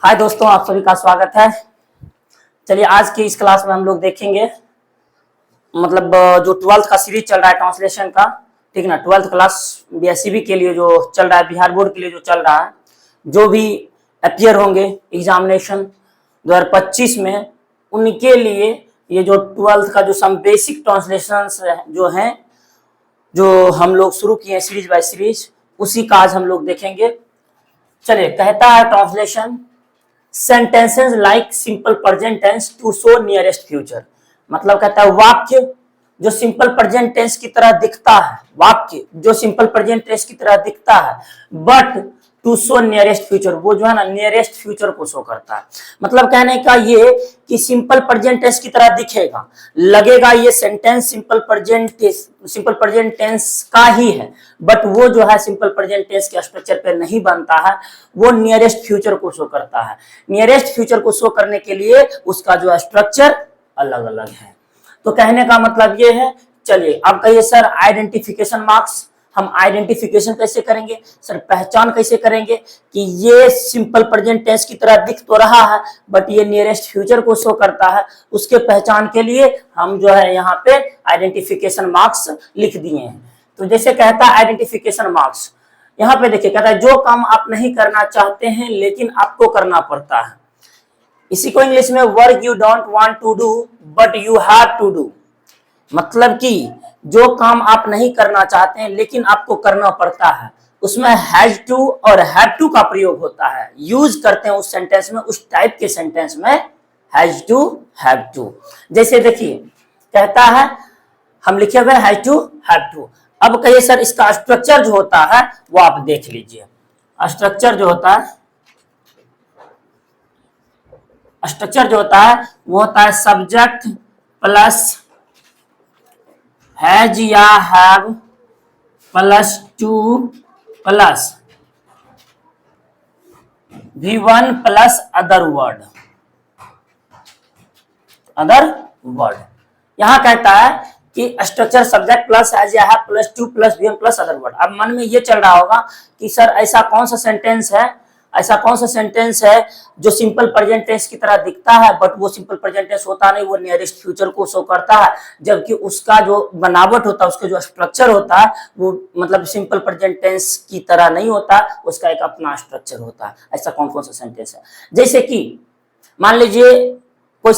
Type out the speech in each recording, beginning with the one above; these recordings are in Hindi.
हाय दोस्तों, आप सभी का स्वागत है। चलिए आज की इस क्लास में हम लोग देखेंगे जो ट्वेल्थ का सीरीज चल रहा है ट्रांसलेशन का, ठीक है ना। ट्वेल्थ क्लास बीएससीबी के लिए जो चल रहा है, बिहार बोर्ड के लिए जो चल रहा है, जो भी अपियर होंगे एग्जामिनेशन 2025 में, उनके लिए ये जो ट्वेल्थ का जो सम बेसिक ट्रांसलेशन जो हैं, जो हम लोग शुरू किए सीरीज बाय सीरीज, उसी का आज हम लोग देखेंगे। चलिए, कहता है translation sentences like simple present tense to show nearest future. मतलब कहता है वाक्य जो सिंपल प्रेजेंट टेंस की तरह दिखता है, वाक्य जो सिंपल प्रेजेंट टेंस की तरह दिखता है, but to show nearest future, वो जो है ना नियरेस्ट फ्यूचर को शो करता है। मतलब कहने का ये कि सिंपल प्रेजेंट टेंस की तरह दिखेगा, लगेगा ये सेंटेंस सिंपल प्रेजेंट टेंस का ही है, बट वो जो है सिंपल प्रेजेंट टेंस के स्ट्रक्चर पे नहीं बनता है, वो नियरेस्ट फ्यूचर को शो करता है। नियरेस्ट फ्यूचर को शो करने के लिए उसका जो स्ट्रक्चर अलग अलग है। तो कहने का मतलब ये है। चलिए अब कहिए सर, आइडेंटिफिकेशन मार्क्स, हम आइडेंटिफिकेशन कैसे करेंगे सर, पहचान कैसे करेंगे कि ये सिंपल प्रेजेंट टेंस की तरह दिख तो रहा है बट ये नियरेस्ट फ्यूचर को शो करता है, उसके पहचान के लिए हम जो है यहाँ पे आइडेंटिफिकेशन मार्क्स लिख दिए हैं। तो जैसे कहता है आइडेंटिफिकेशन मार्क्स, यहाँ पे देखिए कहता है जो काम आप नहीं करना चाहते हैं लेकिन आपको करना पड़ता है। इसी को इंग्लिश में work you don't want to do but you have to do. मतलब कि जो काम आप नहीं करना चाहते हैं लेकिन आपको करना पड़ता है, उसमें हैज टू और हैव टू का प्रयोग होता है, यूज करते हैं उस सेंटेंस में, उस टाइप के सेंटेंस में हैज टू हैव टू। जैसे देखिए कहता है, हम लिखे हुए हैज टू हैव टू। अब कहिए सर इसका स्ट्रक्चर जो होता है वो आप देख लीजिए। स्ट्रक्चर जो होता है, वो होता है सब्जेक्ट प्लस हैज या have plus two plus V1 plus other word. यहां कहता है कि स्ट्रक्चर सब्जेक्ट प्लस हैज या have plus two plus V1 plus other word. अब मन में ये चल रहा होगा कि सर ऐसा कौन सा सेंटेंस है जो सिंपल प्रेजेंट टेंस की तरह दिखता है बट वो सिंपल प्रेजेंट टेंस होता नहीं, वो नियरेस्ट फ्यूचर को शो करता है, जबकि उसका जो बनावट होता है, उसका जो स्ट्रक्चर होता है वो मतलब सिंपल प्रेजेंट टेंस की तरह नहीं होता, उसका एक अपना स्ट्रक्चर होता है। ऐसा कौन कौन सा सेंटेंस है? जैसे कि मान लीजिए कोई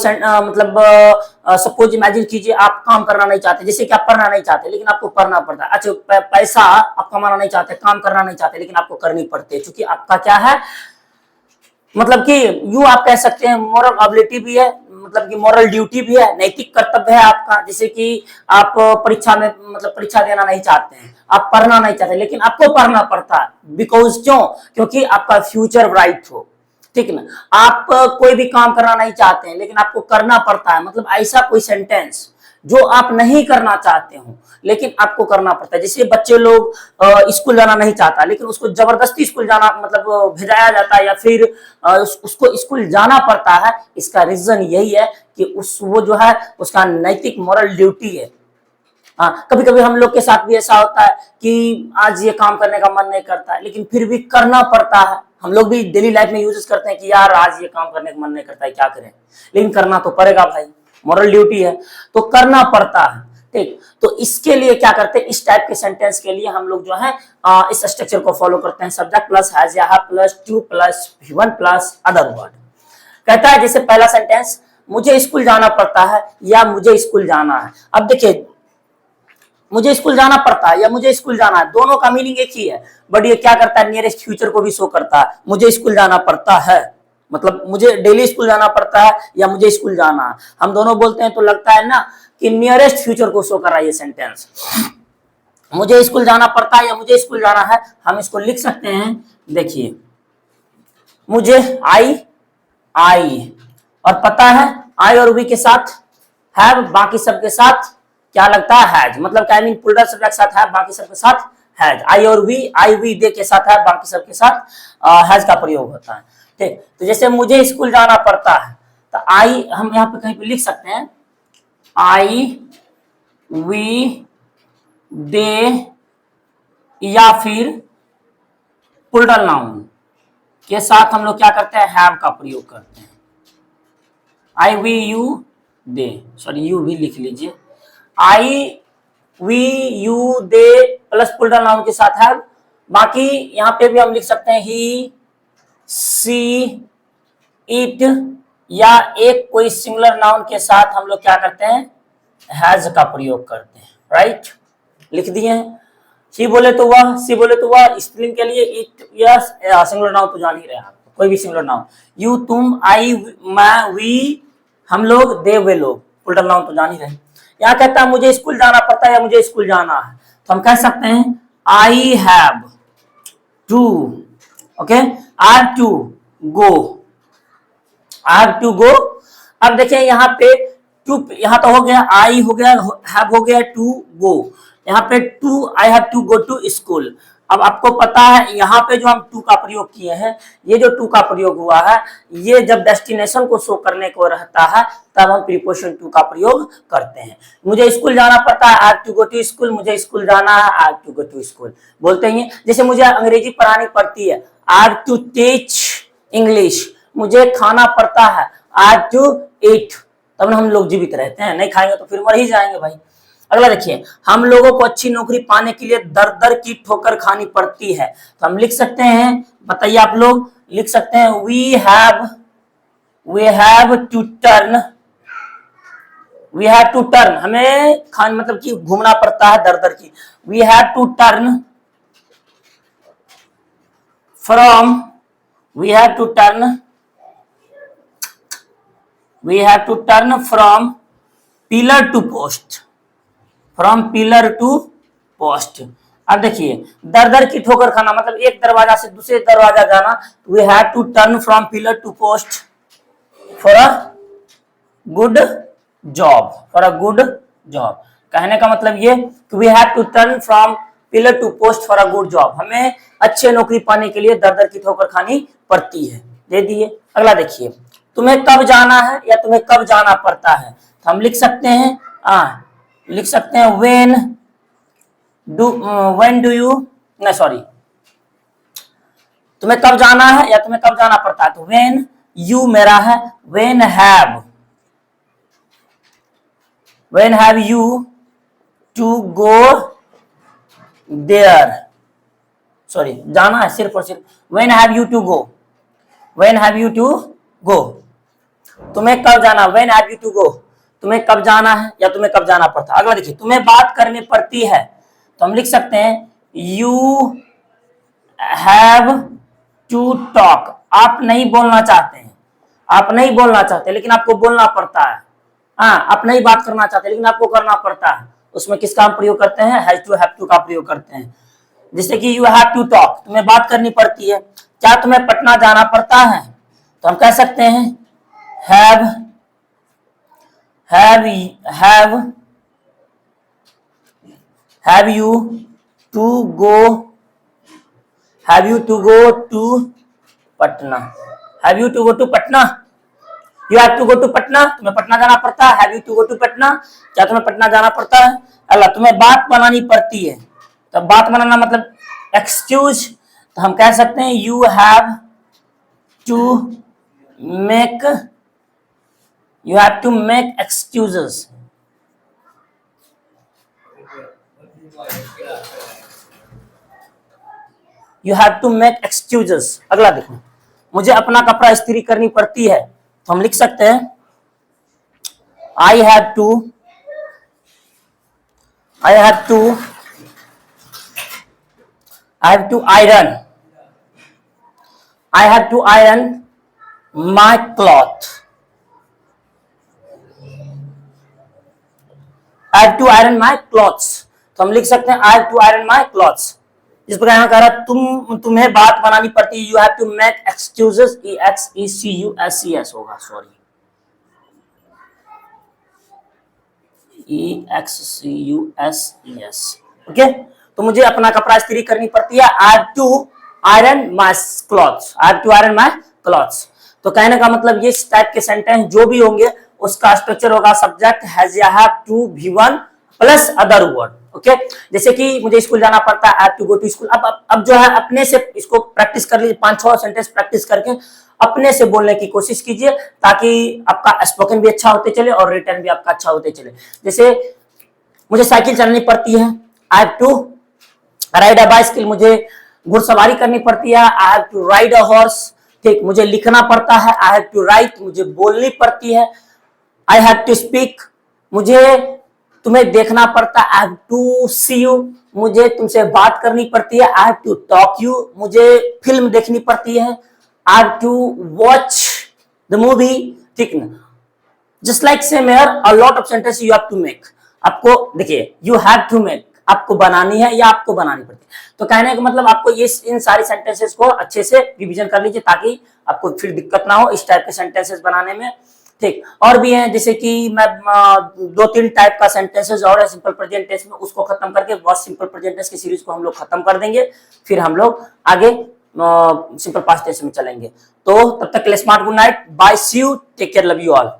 सपोज इमेजिन कीजिए आप काम करना नहीं चाहते, जैसे कि आप पढ़ना नहीं चाहते लेकिन आपको पढ़ना पड़ता है। अच्छा, पैसा आप कमाना नहीं चाहते, काम करना नहीं चाहते लेकिन आपको करनी पड़ती है, क्योंकि आपका क्या है, मतलब कि यू आप कह सकते हैं मोरल ऑब्लिटी भी है, मतलब कि मोरल ड्यूटी भी है, नैतिक कर्तव्य है आपका। जैसे कि आप परीक्षा में परीक्षा देना नहीं चाहते हैं, आप पढ़ना नहीं चाहते लेकिन आपको पढ़ना पड़ता है, बिकॉज क्योंकि आपका फ्यूचर ब्राइट हो, ठीक है ना। आप कोई भी काम करना नहीं चाहते हैं लेकिन आपको करना पड़ता है, मतलब ऐसा कोई सेंटेंस जो आप नहीं करना चाहते हो लेकिन आपको करना पड़ता है। जैसे बच्चे लोग स्कूल जाना नहीं चाहता लेकिन उसको जबरदस्ती स्कूल जाना भेजाया जाता है या फिर उसको स्कूल जाना पड़ता है। इसका रीजन यही है कि वो जो है उसका नैतिक मॉरल ड्यूटी है। हाँ, कभी कभी हम लोग के साथ भी ऐसा होता है कि आज ये काम करने का मन नहीं करता है लेकिन फिर भी करना पड़ता है। हम लोग भी डेली लाइफ में यूज करते हैं कि यार आज ये काम करने का मन नहीं करता है, क्या करें, लेकिन करना तो पड़ेगा भाई, मॉरल ड्यूटी है तो करना पड़ता है, ठीक। तो इसके लिए क्या करते हैं, इस टाइप के सेंटेंस के लिए हम लोग जो है इस स्ट्रक्चर को फॉलो करते हैं, सब्जेक्ट प्लस हैज या have plus two plus V1 plus other word. कहता है जैसे पहला सेंटेंस, मुझे स्कूल जाना पड़ता है या मुझे स्कूल जाना है। अब देखिए, मुझे स्कूल जाना पड़ता है या मुझे स्कूल जाना है, दोनों का मीनिंग एक ही है, बट ये क्या करता है, नियरेस्ट फ्यूचर को भी शो करता है। मुझे स्कूल जाना पड़ता है मतलब मुझे डेली स्कूल जाना पड़ता है या मुझे स्कूल जाना है, हम दोनों बोलते हैं तो लगता है ना कि नियरेस्ट फ्यूचर को शो कर रहा है ये सेंटेंस। मुझे स्कूल जाना पड़ता है या मुझे स्कूल जाना है, हम इसको लिख सकते हैं। देखिए, मुझे आई और पता है, आई और वी के साथ हैव, बाकी सबके साथ क्या लगता है, हैज। मतलब क्या मीन, पुल्डर सब्जेक्ट साथ है, बाकी सबके साथ हैज। आई और वी, आई वी दे के साथ है, बाकी सबके साथ हैज का प्रयोग होता है, ठीक। तो जैसे मुझे स्कूल जाना पड़ता है तो आई हम यहाँ पे कहीं पे लिख सकते हैं, आई वी दे, या फिर पुल्डर नाउन, के साथ हम लोग क्या करते हैं, हैव का प्रयोग करते हैं। I we you they, sorry you भी लिख लीजिए, I we you they plus plural noun के साथ हैव। बाकी यहाँ पे भी हम लिख सकते हैं ही सी इट, या एक कोई सिंगुलर नाउन के साथ हम लोग क्या करते हैं, हैज का प्रयोग करते हैं, राइट। लिख दिए हैं, ही बोले तो वह, सी बोले तो वह, स्त्रीलिंग के लिए इट या सिंगुलर नाउन तो जान ही रहे हैं आप, कोई भी सिंगुलर नाउन, यू तुम, आई मैं वी हम लोग, दे वे लोग, प्लूरल नाउन तो जान ही रहे। यहाँ कहता है मुझे स्कूल जाना पड़ता है या मुझे स्कूल जाना है, तो हम कह सकते हैं I have to, okay, I have to go, I have to go. अब देखिए यहाँ पे टू, यहाँ तो हो गया आई, हो गया हैव, हो गया टू गो, यहाँ पे to, I have to go to school. अब आपको पता है यहाँ पे जो हम टू का प्रयोग किए हैं, ये जो टू का प्रयोग हुआ है, ये जब डेस्टिनेशन को शो करने को रहता है तब हम प्रीपोजिशन टू का प्रयोग करते हैं। मुझे स्कूल जाना पड़ता है, I have to go to school, मुझे स्कूल जाना है, I have to go to school बोलते हैं। जैसे मुझे अंग्रेजी पढ़ानी पड़ती है, I have to teach English, मुझे खाना पड़ता है, आई हैव टू ईट, तब ना हम लोग जीवित रहते हैं, नहीं खाएंगे तो फिर मर ही जाएंगे भाई। अगला देखिए, हम लोगों को अच्छी नौकरी पाने के लिए दर दर की ठोकर खानी पड़ती है, तो हम लिख सकते हैं, बताइए आप लोग, लिख सकते हैं we have to turn, we have to turn, हमें खान मतलब कि घूमना पड़ता है दर दर की, we have to turn from, we have to turn, we have to turn from pillar to post, from pillar to post. अब देखिए दर दर की ठोकर खाना मतलब एक दरवाजा से दूसरे दरवाजा जाना, we have to turn from pillar to post for a good job, for a good job. कहने का मतलब ये कि we have to turn from pillar to post for a good job, हमें अच्छे नौकरी पाने के लिए दर दर की ठोकर खानी पड़ती है। दे दिए। अगला देखिए, तुम्हें कब जाना है या तुम्हें कब जाना पड़ता है, तो हम लिख सकते हैं लिख सकते हैं when do you, नहीं सॉरी, तुम्हें कब जाना है या तुम्हें कब जाना पड़ता है, तो when you मेरा है, when have you to go there, sorry जाना है सिर्फ और सिर्फ, when have you to go, when have you to go, तुम्हें कब जाना, when have you to go, तुम्हें कब जाना है या तुम्हें कब जाना पड़ता है। अगला देखिए, तुम्हें बात करनी पड़ती है, तो हम लिख सकते हैं यू हैव टू टॉक, आप नहीं बोलना चाहते हैं, आप नहीं बोलना चाहते लेकिन आपको बोलना पड़ता है, आप नहीं बात करना चाहते लेकिन आपको करना पड़ता है, उसमें किसका हम प्रयोग करते हैं, हैव टू का प्रयोग करते हैं। जैसे कि यू हैव टू टॉक, तुम्हें बात करनी पड़ती है, क्या तुम्हें पटना जाना पड़ता है, तो हम कह सकते हैं have you to go to Patna, have you to go to Patna, you have to go to Patna, तुम्हें पटना जाना पड़ता है, have you to go to Patna, क्या तुम्हें पटना जाना पड़ता है। अल्लाह, तुम्हें बात बनानी पड़ती है, तो बात बनाना मतलब एक्सक्यूज, तो हम कह सकते हैं you have to make excuses, you have to make excuses। अगला देखो, मुझे अपना कपड़ा इस्त्री करनी पड़ती है, तो हम लिख सकते हैं I have to iron my cloth, I have to iron my clothes, तो हम लिख सकते हैं I have to iron my clothes। जिस प्रकार यहाँ कह रहा तुम्हें बात बनानी पड़ती है, you have to make excuses, excuses होगा, सॉरी excuses, ओके। तो मुझे अपना कपड़ा इस्त्री करनी पड़ती है, I have to iron my clothes। तो कहने का मतलब ये इस टाइप के सेंटेंस जो भी होंगे उसका स्ट्रक्चर होगा सब्जेक्ट हैज या have to V1 plus other word, okay. जैसे कि मुझे स्कूल जाना पड़ता है, I have to go to school. अब जो है अपने से इसको प्रैक्टिस कर लीजिए, 5-6 सेंटेंस प्रैक्टिस करके अपने से बोलने की कोशिश कीजिए, ताकि आपका स्पोकन भी अच्छा होते चले और रिटर्न भी आपका अच्छा होते चले। जैसे मुझे साइकिल चलानी पड़ती है, I have to ride a bicycle, मुझे घुड़सवारी करनी पड़ती है, I have to ride a horse. ठीक, मुझे लिखना पड़ता है, आई हैव टू राइट, मुझे बोलनी पड़ती है, आई हैव टू स्पीक, मुझे तुम्हें देखना पड़ता है, I have to see you, मुझे तुमसे बात करनी पड़ती है, I have to talk you, मुझे फिल्म देखनी पड़ती है, I have to watch the movie. ठीक ना, just like same here, a lot of sentence you have to make. आपको देखिए, यू हैव टू मेक, आपको बनानी है या आपको बनानी पड़ती है। तो कहने का मतलब आपको ये इन सारी सेंटेंसेस को अच्छे से रिवीजन कर लीजिए, ताकि आपको फिर दिक्कत ना हो इस टाइप के सेंटेंसेस बनाने में। ठीक, और भी हैं, जैसे कि मैं 2-3 टाइप का सेंटेंसेस और है सिंपल प्रेजेंट टेंस में, उसको खत्म करके बस सिंपल प्रेजेंट टेंस की सीरीज को हम लोग खत्म कर देंगे, फिर हम लोग आगे सिंपल पास्ट टेंस में चलेंगे। तो तब तक के लिए smart good night, bye, see you, take care, love you all.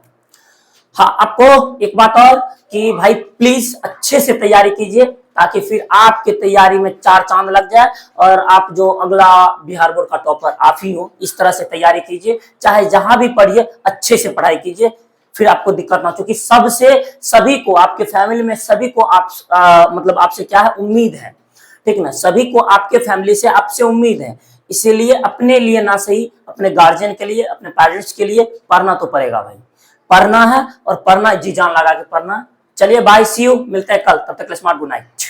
हाँ, आपको एक बात और कि भाई प्लीज अच्छे से तैयारी कीजिए, ताकि फिर आपके तैयारी में 4 चांद लग जाए और आप जो अगला बिहार बोर्ड का टॉपर आप ही हो। इस तरह से तैयारी कीजिए, चाहे जहां भी पढ़िए अच्छे से पढ़ाई कीजिए, फिर आपको दिक्कत ना, क्योंकि सभी को, आपके फैमिली में सभी को आप मतलब आपसे क्या है, उम्मीद है। ठीक ना, सभी को आपके फैमिली से आपसे उम्मीद है, इसीलिए अपने लिए ना सही, अपने गार्जियन के लिए, अपने पेरेंट्स के लिए पढ़ना तो पड़ेगा भाई, पढ़ना है और पढ़ना जी जान लगा के पढ़ना। चलिए बाय, सी यू, मिलते हैं कल, तब तक स्मार्ट गुड नाइट।